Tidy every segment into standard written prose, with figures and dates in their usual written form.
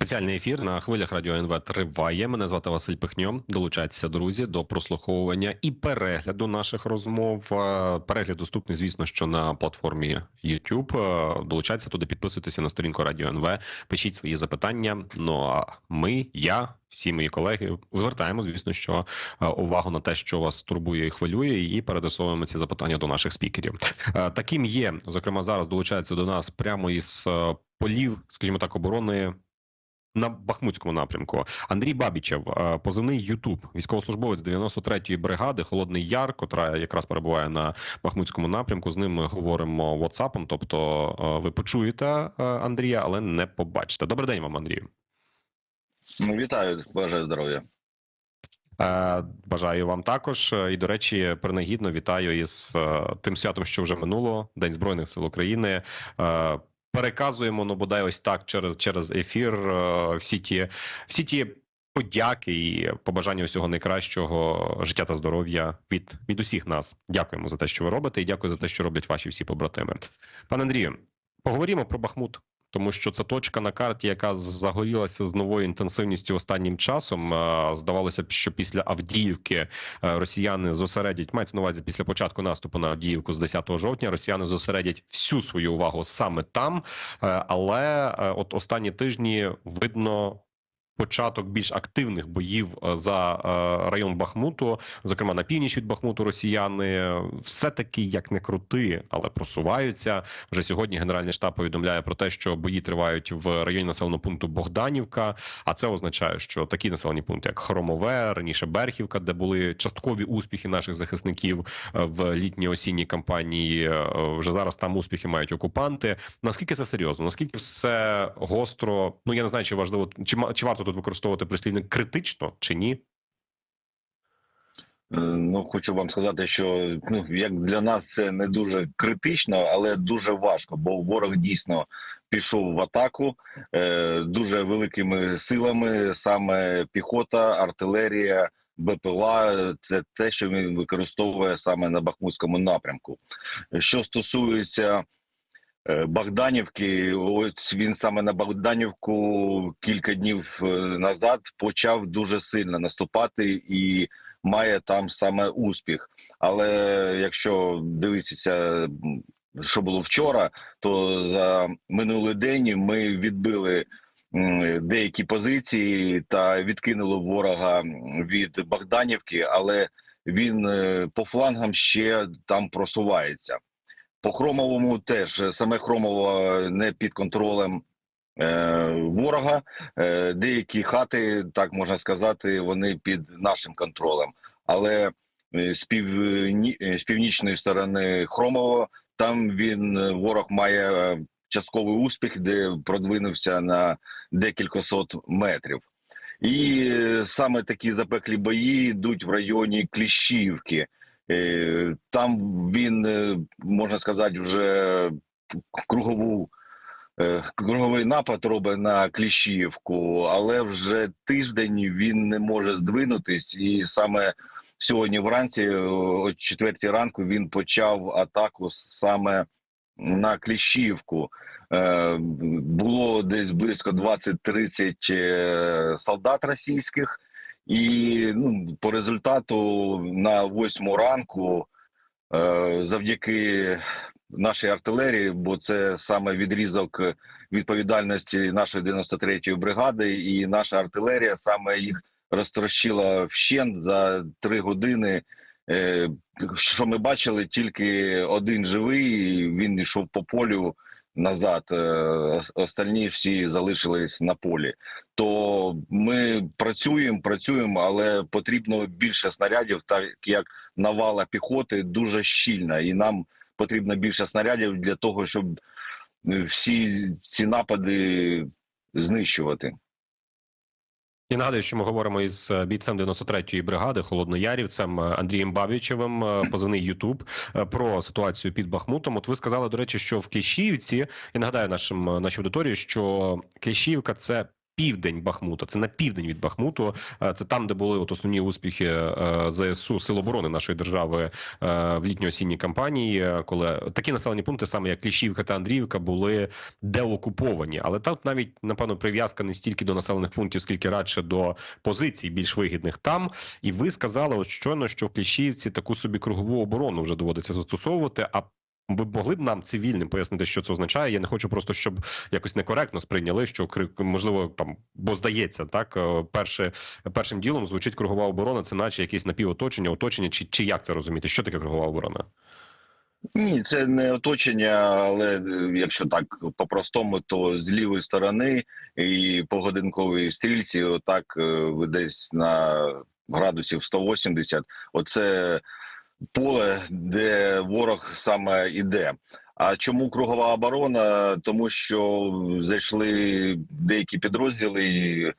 Спеціальний ефір на хвилях Радіо НВ триває. Мене звати Василь Пихньо. Долучайтеся, друзі, до прослуховування і перегляду наших розмов. Перегляд доступний, звісно, що на платформі YouTube. Долучайтеся туди, підписуйтеся на сторінку Радіо НВ, пишіть свої запитання. Ну а я, всі мої колеги, звертаємо, звісно, що увагу на те, що вас турбує і хвилює, і передасовуємо ці запитання до наших спікерів. Таким є, зокрема, зараз долучається до нас прямо із полів, скажімо так, оборони на Бахмутському напрямку. Андрій Бабічев, позивний Ютуб, військовослужбовець 93-ї бригади Холодний Яр, котра якраз перебуває на Бахмутському напрямку. З ним ми говоримо WhatsApp, тобто ви почуєте Андрія, але не побачите. Добрий день вам, Андрію. Вітаю, бажаю здоров'я. Бажаю вам також. І, до речі, принагідно вітаю із тим святом, що вже минуло, День Збройних сил України. Переказуємо, ну, бодай ось так, через ефір всі ті подяки і побажання усього найкращого, життя та здоров'я від усіх нас. Дякуємо за те, що ви робите, і дякую за те, що роблять ваші всі побратими. Пане Андрію, поговоримо про Бахмут. Тому що це точка на карті, яка загорілася з новою інтенсивністю останнім часом. Здавалося б, що після Авдіївки росіяни зосередять, мається на увазі після початку наступу на Авдіївку з 10 жовтня, росіяни зосередять всю свою увагу саме там. Але от останні тижні видно початок більш активних боїв за район Бахмуту, зокрема на північ від Бахмуту росіяни все-таки, як не крути, але просуваються. Вже сьогодні Генеральний штаб повідомляє про те, що бої тривають в районі населеного пункту Богданівка, а це означає, що такі населені пункти, як Хромове, раніше Берхівка, де були часткові успіхи наших захисників в літньо-осінній кампанії, вже зараз там успіхи мають окупанти. Наскільки це серйозно? Наскільки все гостро? Ну, я не знаю, чи важливо, чи варто тут використовувати прислівник критично чи ні? Ну, хочу вам сказати, що як для нас це не дуже критично, але дуже важко, бо ворог дійсно пішов в атаку дуже великими силами, саме піхота, артилерія, БПЛА – це те, що він використовує саме на Бахмутському напрямку. Що стосується Богданівки, ось він саме на Богданівку кілька днів назад почав дуже сильно наступати і має там саме успіх. Але якщо дивитися, що було вчора, то за минулий день ми відбили деякі позиції та відкинули ворога від Богданівки, але він по флангам ще там просувається. По Хромовому теж, саме Хромово не під контролем ворога, деякі хати, так можна сказати, вони під нашим контролем. Але з північної сторони Хромово, там ворог має частковий успіх, де продвинувся на декількасот метрів. І саме такі запеклі бої йдуть в районі Кліщівки. Там він, можна сказати, вже круговий напад робить на Кліщівку, але вже тиждень він не може здвинутись, і саме сьогодні вранці, о 4 ранку, він почав атаку саме на Кліщівку. Було десь близько 20-30 солдат російських, і по результату на 8 ранку завдяки нашій артилерії, бо це саме відрізок відповідальності нашої 93-ї бригади, і наша артилерія саме їх розтрощила вщент за 3 години. Що ми бачили, тільки один живий, він йшов по полю назад, остальні всі залишились на полі. То ми працюємо, але потрібно більше снарядів, так як навала піхоти дуже щільна, і нам потрібно більше снарядів для того, щоб всі ці напади знищувати. Я нагадую, що ми говоримо із бійцем 93-ї бригади холодноярівцем Андрієм Бабічевим, позивний Ютуб, про ситуацію під Бахмутом. От ви сказали, до речі, що в Кліщіївці, я нагадаю нашій аудиторії, що Кліщіївка – це південь Бахмута, це на південь від Бахмуту. Це там, де були от основні успіхи ЗСУ, Сил оборони нашої держави в літньо-осінній кампанії, коли такі населені пункти, саме як Кліщівка та Андріївка, були деокуповані. Але тут навіть, напевно, прив'язка не стільки до населених пунктів, скільки радше до позицій більш вигідних там. І ви сказали от щойно, що в Кліщівці таку собі кругову оборону вже доводиться застосовувати, а ви могли б нам цивільним пояснити, що це означає? Я не хочу просто, щоб якось некоректно сприйняли, що можливо там, бо здається, так першим ділом звучить кругова оборона, це наче якесь напівоточення, оточення, чи як це розуміти? Що таке кругова оборона? Ні, це не оточення, але якщо так по-простому, то з лівої сторони і по годинковій стрільці, отак десь на градусів 180, оце поле, де ворог саме іде. А чому кругова оборона? Тому що зайшли деякі підрозділи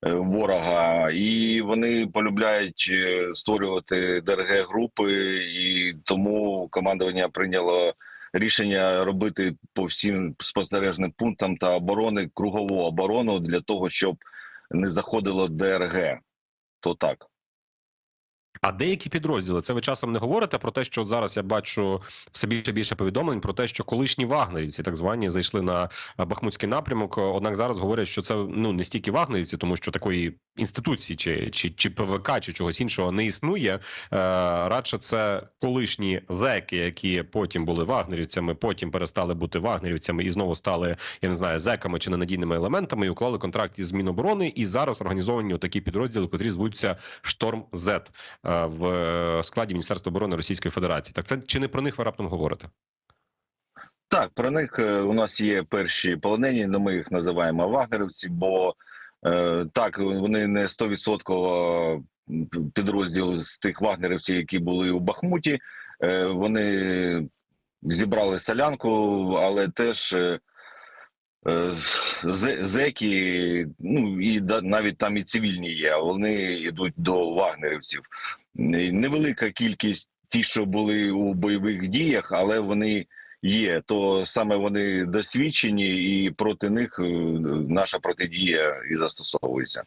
ворога, і вони полюбляють створювати ДРГ-групи, і тому командування прийняло рішення робити по всім спостережним пунктам та оборони кругову оборону для того, щоб не заходило ДРГ. То так. А деякі підрозділи, це ви часом не говорите про те, що зараз я бачу все більше і більше повідомлень про те, що колишні вагнерівці, так звані, зайшли на бахмутський напрямок. Однак зараз говорять, що це не стільки вагнерівці, тому що такої інституції чи ПВК, чи чогось іншого не існує. Радше це колишні зеки, які потім були вагнерівцями, потім перестали бути вагнерівцями і знову стали, я не знаю, зеками чи ненадійними елементами і уклали контракт із Міноборони. І зараз організовані такі підрозділи, котрі звуться Шторм-З. В складі Міністерства оборони Російської Федерації. Так це чи не про них ви раптом говорите? Так, про них у нас є перші полонені, але ми їх називаємо вагнерівці, бо так, вони не 100% підрозділ з тих вагнерівців, які були у Бахмуті. Вони зібрали солянку, але теж зеки, ну і навіть там і цивільні є, вони йдуть до вагнерівців. Невелика кількість ті, що були у бойових діях, але вони є. То саме вони досвідчені, і проти них наша протидія і застосовується.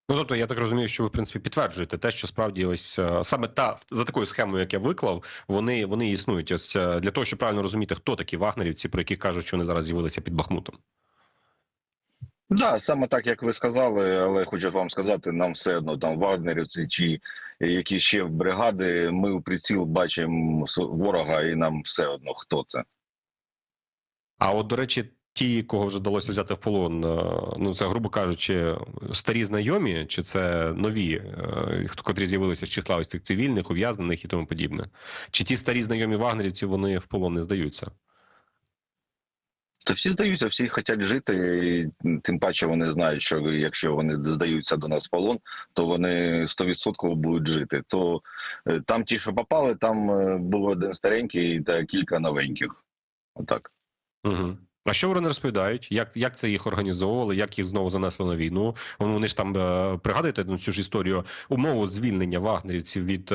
Ну, тобто, я так розумію, що ви, в принципі, підтверджуєте те, що справді ось саме за такою схемою, як я виклав, вони існують. Ось для того, щоб правильно розуміти, хто такі вагнерівці, про яких кажуть, що вони зараз з'явилися під Бахмутом. Да, саме так, як ви сказали, але хочу вам сказати, нам все одно там вагнерівці чи які ще бригади, ми у приціл бачимо ворога, і нам все одно, хто це. А от, до речі, ті, кого вже вдалося взяти в полон, ну це, грубо кажучи, старі знайомі, чи це нові, котрі з'явилися з числа ось цих цивільних, ув'язнених і тому подібне? Чи ті старі знайомі вагнерівці, вони в полон не здаються? Та всі здаються, всі хочуть жити, і тим паче вони знають, що якщо вони здаються до нас в полон, то вони 100% будуть жити. То там ті, що попали, там був один старенький та кілька новеньких. Отак. Угу. А що вони розповідають? Як це їх організовували? Як їх знову занесли на війну? Вони ж там, пригадуєте цю ж історію, умову звільнення вагнерівців від,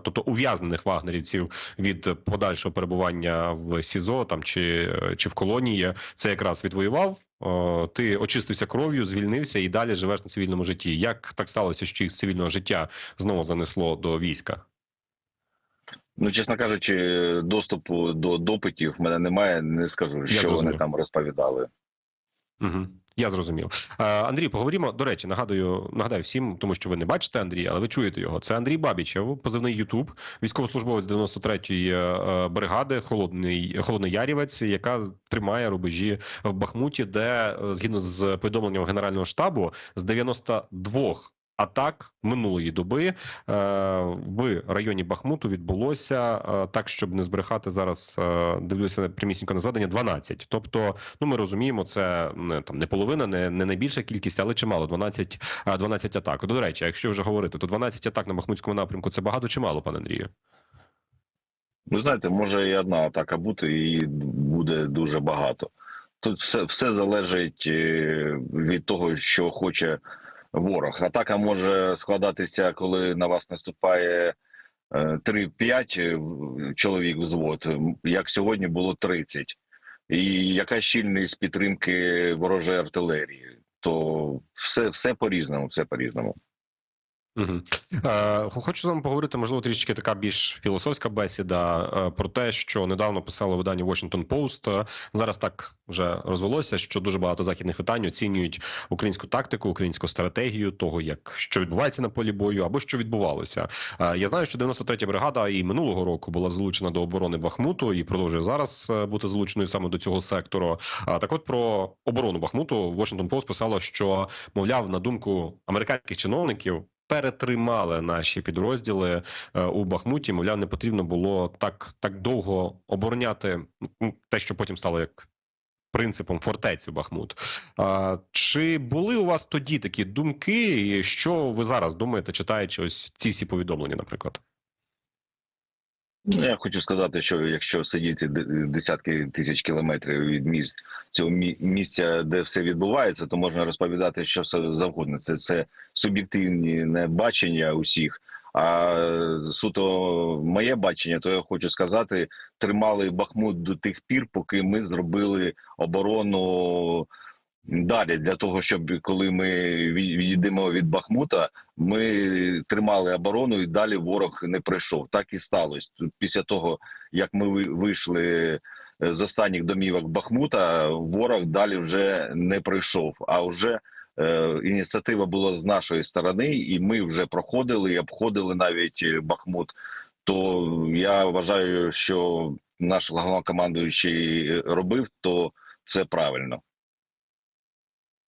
тобто ув'язнених вагнерівців від подальшого перебування в СІЗО там чи в колонії, це якраз відвоював, ти очистився кров'ю, звільнився і далі живеш на цивільному житті. Як так сталося, що їх з цивільного життя знову занесло до війська? Ну, чесно кажучи, доступу до допитів в мене немає, не скажу, що вони там розповідали. Угу. Я зрозумів. Андрій, поговоримо. До речі, нагадаю всім, тому що ви не бачите Андрія, але ви чуєте його. Це Андрій Бабічев, позивний Ютуб, військовослужбовець 93-ї бригади, Холодний Ярівець, яка тримає рубежі в Бахмуті, де, згідно з повідомленням Генерального штабу, з 92 атак минулої доби в районі Бахмуту відбулося, так, щоб не збрехати зараз, дивлюся прямісінько на зведення, 12. Тобто, ну ми розуміємо, це не половина, не найбільша кількість, але чимало, 12 атак. До речі, якщо вже говорити, то 12 атак на Бахмутському напрямку – це багато чи мало, пане Андрію? Ви знаєте, може і одна атака бути, і буде дуже багато. Тут все залежить від того, що хоче ворог. Атака може складатися, коли на вас наступає 3-5 чоловік взвод, як сьогодні було 30. І яка щільність підтримки ворожої артилерії. то все по-різному, все по-різному. Угу. Хочу з вами поговорити, можливо, трішечки така більш філософська бесіда про те, що недавно писало видання Washington Post. Зараз так вже розвелося, що дуже багато західних видань оцінюють українську тактику, українську стратегію того, що відбувається на полі бою, або що відбувалося. Я знаю, що 93-я бригада і минулого року була залучена до оборони Бахмуту і продовжує зараз бути залученою саме до цього сектору. Так от про оборону Бахмуту Washington Post писало, що, мовляв, на думку американських чиновників, перетримали наші підрозділи у Бахмуті. Мовляв, не потрібно було так довго обороняти те, що потім стало як принципом фортецю Бахмут. Чи були у вас тоді такі думки? І що ви зараз думаєте, читаючи ось ці всі повідомлення, наприклад? Ну, я хочу сказати, що якщо сидіти десятки тисяч кілометрів від цього місця, де все відбувається, то можна розповідати, що завгодно. Це суб'єктивні бачення усіх. А суто моє бачення, то я хочу сказати, тримали Бахмут до тих пір, поки ми зробили оборону далі, для того, щоб коли ми відійдемо від Бахмута, ми тримали оборону і далі ворог не прийшов. Так і сталося. Після того, як ми вийшли з останніх домівок Бахмута, ворог далі вже не прийшов. А вже ініціатива була з нашої сторони, і ми вже проходили і обходили навіть Бахмут. То я вважаю, що наш головнокомандуючий робив, то це правильно.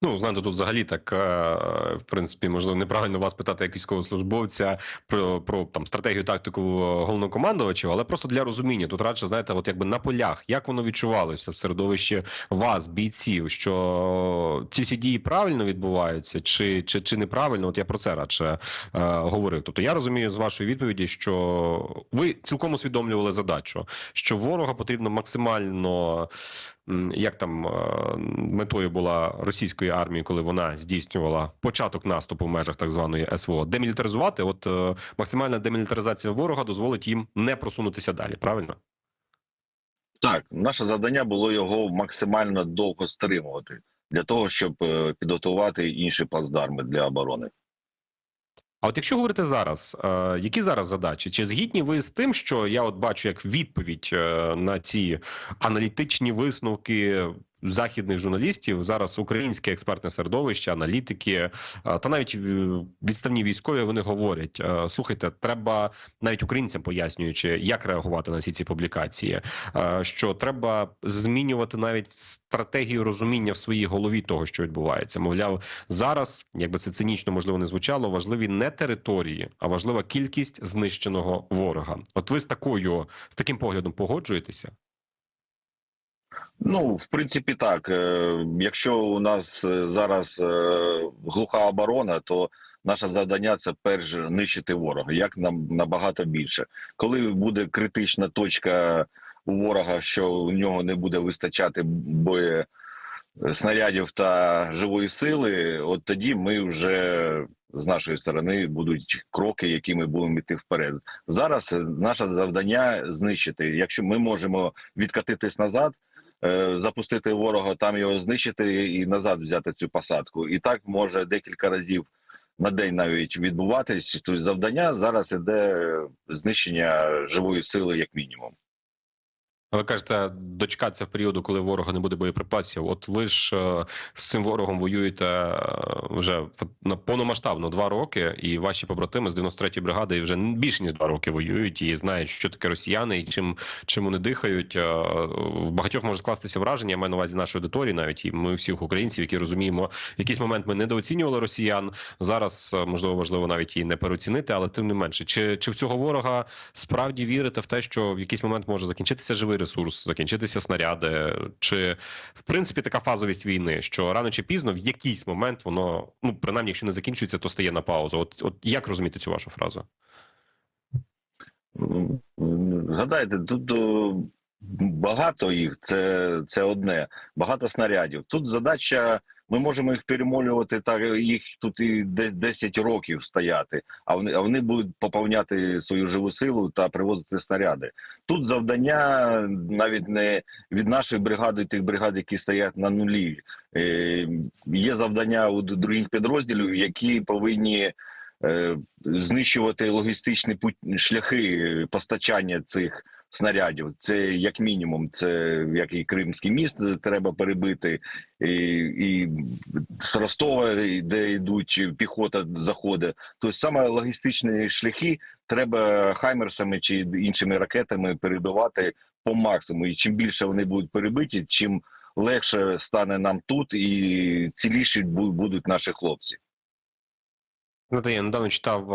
Ну, знаєте, тут взагалі так, в принципі, можливо, неправильно вас питати як військовослужбовця про там стратегію, тактику головнокомандувачів, але просто для розуміння. Тут радше, знаєте, от якби на полях, як воно відчувалося в середовищі вас, бійців, що ці всі дії правильно відбуваються чи неправильно? От я про це радше говорив. Тобто я розумію з вашої відповіді, що ви цілком усвідомлювали задачу, що ворога потрібно максимально, як там метою була російської армії, коли вона здійснювала початок наступу в межах так званої СВО, демілітаризувати. От максимальна демілітаризація ворога дозволить їм не просунутися далі, правильно? Так, наше завдання було його максимально довго стримувати, для того, щоб підготувати інші плацдарми для оборони. А от якщо говорити зараз, які зараз задачі? Чи згідні ви з тим, що я от бачу як відповідь на ці аналітичні висновки західних журналістів, зараз українське експертне середовище, аналітики та навіть відставні військові, вони говорять: слухайте, треба, навіть українцям пояснюючи, як реагувати на всі ці публікації, що треба змінювати навіть стратегію розуміння в своїй голові того, що відбувається. Мовляв, зараз, якби це цинічно можливо не звучало, важливі не території, а важлива кількість знищеного ворога. От ви з таким поглядом погоджуєтеся? Ну, в принципі, так. Якщо у нас зараз глуха оборона, то наше завдання – це перш нищити ворога, як нам набагато більше. Коли буде критична точка у ворога, що у нього не буде вистачати снарядів та живої сили, от тоді ми вже з нашої сторони будуть кроки, які ми будемо йти вперед. Зараз наше завдання – знищити. Якщо ми можемо відкатитись назад, запустити ворога, там його знищити і назад взяти цю посадку. І так може декілька разів на день навіть відбуватись. Тобто завдання зараз іде знищення живої сили як мінімум. Ви кажете, дочекатися в періоду, коли ворога не буде боєприпасів. От ви ж з цим ворогом воюєте вже повномасштабно 2 роки, і ваші побратими з 93-ї бригади вже більше ніж 2 роки воюють і знають, що таке росіяни і чим вони дихають. В багатьох може скластися враження, я маю на увазі нашої аудиторії, навіть і ми всіх українців, які розуміємо, в якийсь момент ми недооцінювали росіян. Зараз, можливо, важливо навіть і не переоцінити, але тим не менше. Чи в цього ворога справді вірите в те, що в якийсь момент може закінчитися живий ресурс, закінчитися снаряди, чи в принципі така фазовість війни, що рано чи пізно в якийсь момент воно, ну принаймні, якщо не закінчується, то стає на паузу. От як розуміти цю вашу фразу? Гадайте, тут багато їх, це одне, багато снарядів. Тут задача Ми можемо їх перемолювати, так їх тут і 10 років стояти, а вони будуть поповняти свою живу силу та привозити снаряди. Тут завдання навіть не від нашої бригади, тих бригад, які стоять на нулі. Є завдання у других підрозділів, які повинні знищувати логістичні шляхи постачання цих снарядів. Це як мінімум, це як і Кримський міст треба перебити, і з Ростова, де йдуть піхота, заходить. Тобто саме логістичні шляхи треба хаймерсами чи іншими ракетами перебивати по максимуму. І чим більше вони будуть перебиті, чим легше стане нам тут і ціліші будуть наші хлопці. Я недавно читав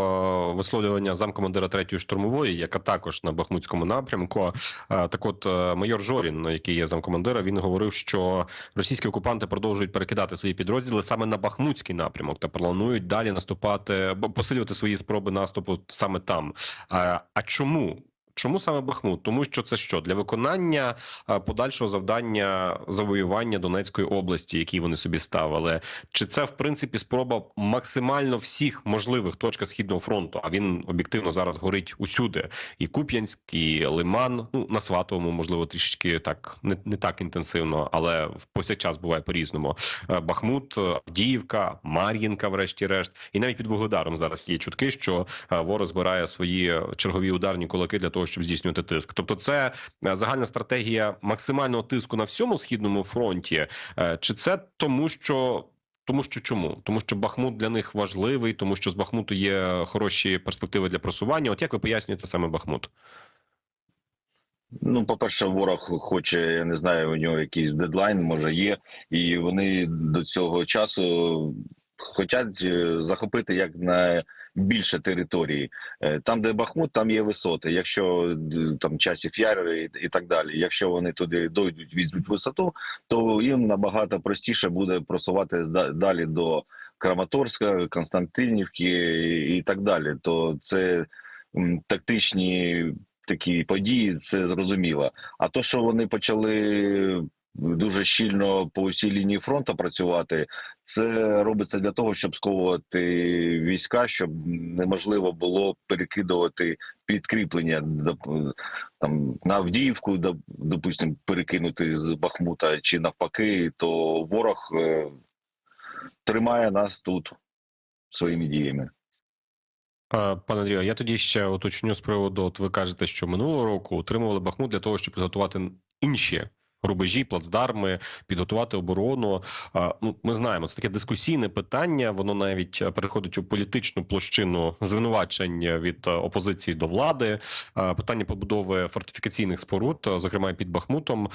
висловлювання замкомандира 3-ї штурмової, яка також на Бахмутському напрямку. Так от, майор Жорін, який є замкомандира, він говорив, що російські окупанти продовжують перекидати свої підрозділи саме на Бахмутський напрямок та планують далі наступати, посилювати свої спроби наступу саме там. А чому? Чому саме Бахмут? Тому що це що? Для виконання подальшого завдання завоювання Донецької області, які вони собі ставили? Чи це, в принципі, спроба максимально всіх можливих точках Східного фронту, а він об'єктивно зараз горить усюди? І Куп'янськ, і Лиман, ну, на Сватовому, можливо, трішечки так, не так інтенсивно, але в повсякчас буває по-різному. Бахмут, Авдіївка, Мар'їнка, врешті-решт. І навіть під Вугледаром зараз є чутки, що ворог збирає свої чергові ударні кулаки для того, щоб здійснювати тиск. Тобто це загальна стратегія максимального тиску на всьому Східному фронті? Чи це тому, що чому? Тому що Бахмут для них важливий, тому що з Бахмуту є хороші перспективи для просування. От як ви пояснюєте саме Бахмут? Ну, по-перше, ворог хоче, я не знаю, у нього якийсь дедлайн, може є, і вони до цього часу хочуть захопити як на більше території. Там, де Бахмут, там є висоти. Якщо там Часів Яр і так далі, якщо вони туди дойдуть, візьмуть висоту, то їм набагато простіше буде просувати далі до Краматорська, Константинівки і так далі. То це тактичні такі події, це зрозуміло. А то, що вони почали дуже щільно по усій лінії фронту працювати, це робиться для того, щоб сковувати війська, щоб неможливо було перекидувати підкріплення там на Авдіївку, допустим, перекинути з Бахмута чи навпаки, то ворог тримає нас тут своїми діями. Пане Андрію, я тоді ще уточню з приводу, от ви кажете, що минулого року утримували Бахмут для того, щоб підготувати інші рубежі, плацдарми, підготувати оборону. Ну, ми знаємо, це таке дискусійне питання, воно навіть переходить у політичну площину звинувачень від опозиції до влади. Питання побудови фортифікаційних споруд, зокрема під Бахмутом.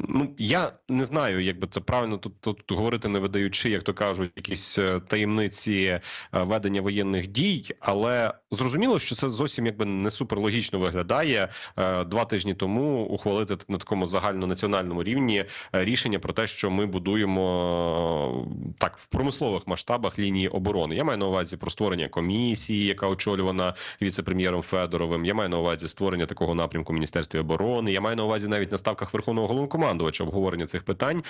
Ну, я не знаю, як би це правильно тут говорити, не видаючи, як то кажуть, якісь таємниці ведення воєнних дій, але зрозуміло, що це зовсім якби не суперлогічно виглядає 2 тижні тому ухвалити на такому загальнонаціональному рівні рішення про те, що ми будуємо так в промислових масштабах лінії оборони. Я маю на увазі про створення комісії, яка очолювана віце-прем'єром Федоровим. Я маю на увазі створення такого напрямку в Міністерстві оборони. Я маю на увазі навіть на ставках Верховного Головнокомандувача обговорення цих питань.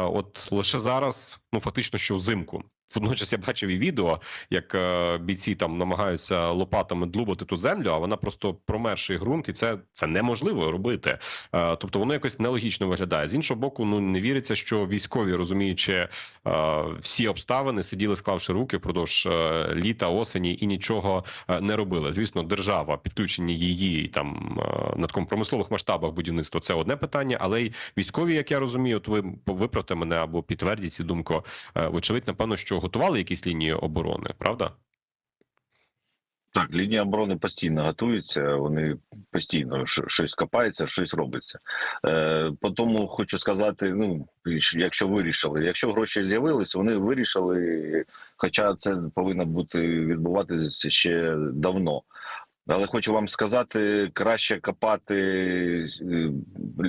От лише зараз, ну фактично, що взимку. Водночас я бачив і відео, як бійці там намагаються лопатами длубати ту землю, а вона просто промерший ґрунт, і це неможливо робити. Тобто воно якось нелогічно виглядає. З іншого боку, ну не віриться, що військові, розуміючи всі обставини, сиділи, склавши руки впродовж літа, осені і нічого не робили. Звісно, держава, підключення її там на такому промислових масштабах будівництва – це одне питання, але й військові, як я розумію, от ви виправте мене або підтвердіть цю думку, вочевидь, напевно, що готували якісь лінії оборони, правда? Так, лінія оборони постійно готується, вони постійно щось копається, щось робиться. По тому хочу сказати, ну, якщо гроші з'явились, вони вирішили, хоча це повинно відбуватися ще давно. Але хочу вам сказати, краще копати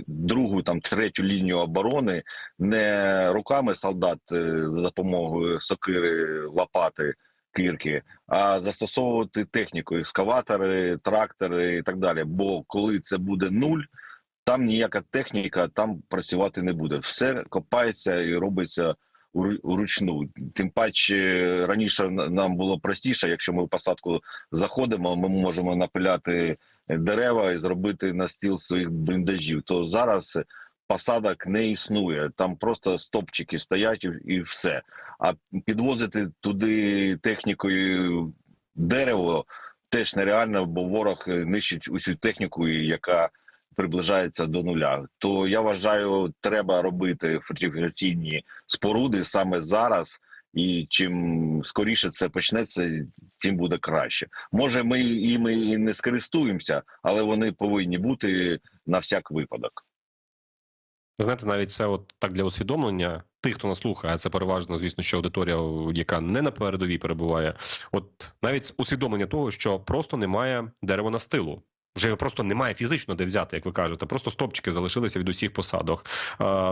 другу, там, третю лінію оборони не руками солдат за допомогою сокири, лопати, кирки, а застосовувати техніку, екскаватори, трактори і так далі. Бо коли це буде нуль, там ніяка техніка там працювати не буде. Все копається і робиться уручну. Тим паче раніше нам було простіше, якщо ми в посадку заходимо, ми можемо напиляти дерева і зробити настіл своїх бліндажів. То зараз посадок не існує, там просто стопчики стоять і все. А підвозити туди технікою дерево теж нереально, бо ворог нищить усю техніку, яка приближається до нуля. То я вважаю, треба робити фортифікаційні споруди саме зараз. І чим скоріше це почнеться, тим буде краще. Може, ми іми і не скористуємося, але вони повинні бути на всяк випадок. Знаєте, навіть це от так для усвідомлення тих, хто нас слухає, це переважно, звісно, що аудиторія, яка не на передовій перебуває. От навіть усвідомлення того, що просто немає деревонастилу. Вже його просто немає фізично де взяти, як ви кажете. Просто стопчики залишилися від усіх посадок.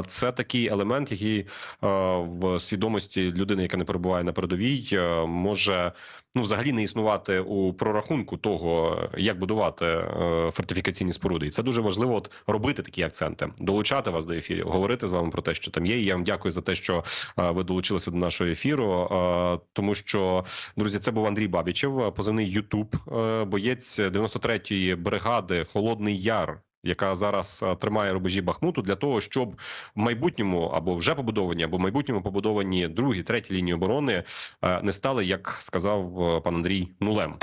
Це такий елемент, який в свідомості людини, яка не перебуває на передовій, може взагалі не існувати у прорахунку того, як будувати фортифікаційні споруди. І це дуже важливо робити такі акценти, долучати вас до ефірів, говорити з вами про те, що там є. І я вам дякую за те, що ви долучилися до нашого ефіру, тому що, друзі, це був Андрій Бабічев, позивний Ютуб, боєць 93-ї бригади «Холодний Яр», яка зараз тримає рубежі Бахмуту для того, щоб в майбутньому або вже побудовані, або в майбутньому побудовані другі, треті лінії оборони не стали, як сказав пан Андрій, нулем.